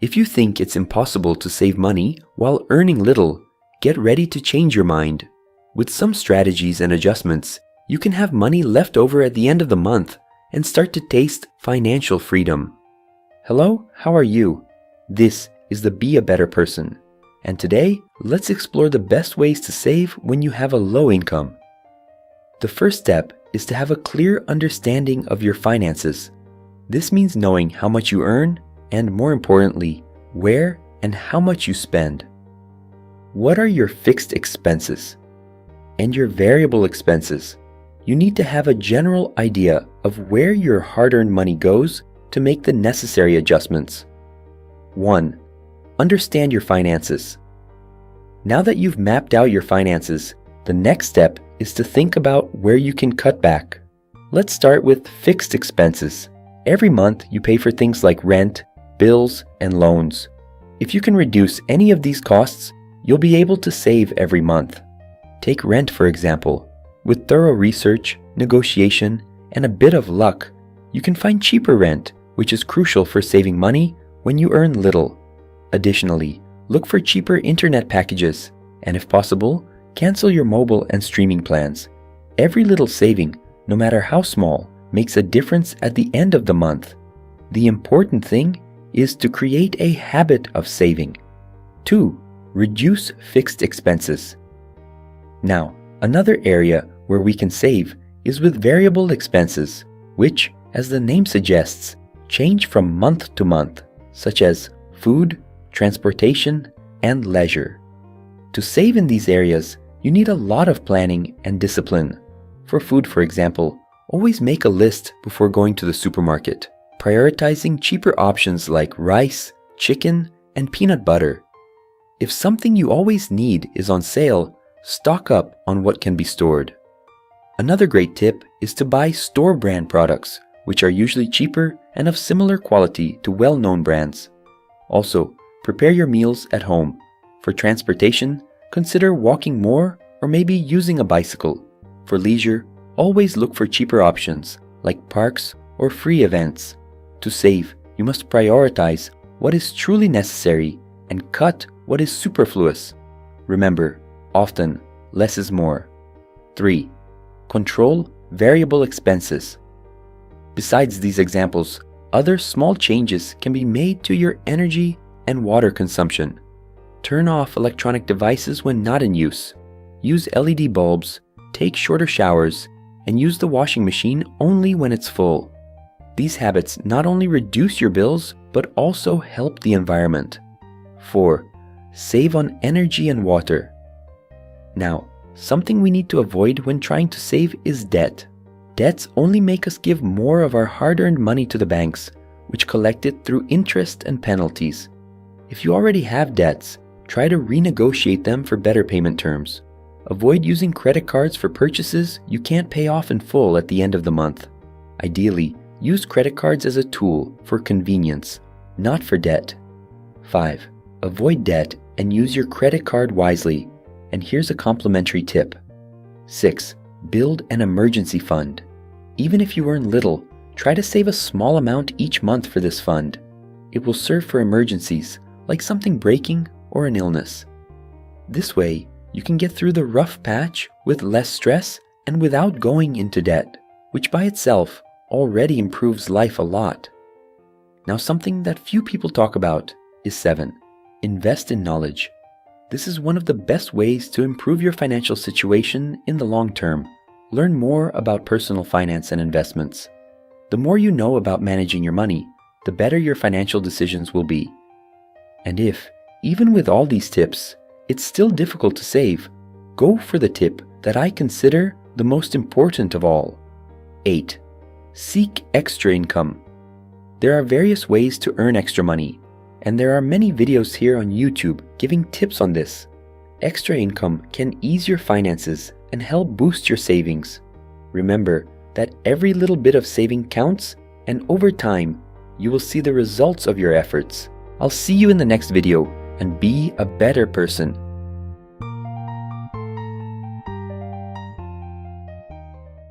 If you think it's impossible to save money while earning little, get ready to change your mind. With some strategies and adjustments, you can have money left over at the end of the month and start to taste financial freedom. Hello, how are you? This is the Be a Better Person. And today, let's explore the best ways to save when you have a low income. The first step is to have a clear understanding of your finances. This means knowing how much you earn and, more importantly, where and how much you spend. What are your fixed expenses? And your variable expenses? You need to have a general idea of where your hard-earned money goes to make the necessary adjustments. 1. Understand your finances. Now that you've mapped out your finances, the next step is to think about where you can cut back. Let's start with fixed expenses. Every month you pay for things like rent, bills, and loans. If you can reduce any of these costs, you'll be able to save every month. Take rent, for example. With thorough research, negotiation, and a bit of luck, you can find cheaper rent, which is crucial for saving money when you earn little. Additionally, look for cheaper internet packages, and if possible, cancel your mobile and streaming plans. Every little saving, no matter how small, makes a difference at the end of the month. The important thing is to create a habit of saving. 2. Reduce fixed expenses. Now, another area where we can save is with variable expenses, which, as the name suggests, change from month to month, such as food, transportation, and leisure. To save in these areas, you need a lot of planning and discipline. For food, for example, always make a list before going to the supermarket, prioritizing cheaper options like rice, chicken, and peanut butter. If something you always need is on sale, stock up on what can be stored. Another great tip is to buy store brand products, which are usually cheaper and of similar quality to well-known brands. Also, prepare your meals at home. For transportation, consider walking more or maybe using a bicycle. For leisure, always look for cheaper options like parks or free events. To save, you must prioritize what is truly necessary and cut what is superfluous. Remember, often less is more. 3. Control variable expenses. Besides these examples, other small changes can be made to your energy and water consumption. Turn off electronic devices when not in use. Use LED bulbs, take shorter showers, and use the washing machine only when it's full. These habits not only reduce your bills, but also help the environment. 4. Save on energy and water. Now, something we need to avoid when trying to save is debt. Debts only make us give more of our hard-earned money to the banks, which collect it through interest and penalties. If you already have debts, try to renegotiate them for better payment terms. Avoid using credit cards for purchases you can't pay off in full at the end of the month. Ideally, use credit cards as a tool for convenience, not for debt. 5. Avoid debt and use your credit card wisely. And here's a complimentary tip. 6. Build an emergency fund. Even if you earn little, try to save a small amount each month for this fund. It will serve for emergencies, like something breaking or an illness. This way, you can get through the rough patch with less stress and without going into debt, which by itself already improves life a lot. Now, something that few people talk about is 7. Invest in knowledge. This is one of the best ways to improve your financial situation in the long term. Learn more about personal finance and investments. The more you know about managing your money, the better your financial decisions will be. And if, even with all these tips, it's still difficult to save, go for the tip that I consider the most important of all. 8. Seek extra income. There are various ways to earn extra money, and there are many videos here on YouTube giving tips on this. Extra income can ease your finances and help boost your savings. Remember that every little bit of saving counts, and over time, you will see the results of your efforts. I'll see you in the next video, and be a better person.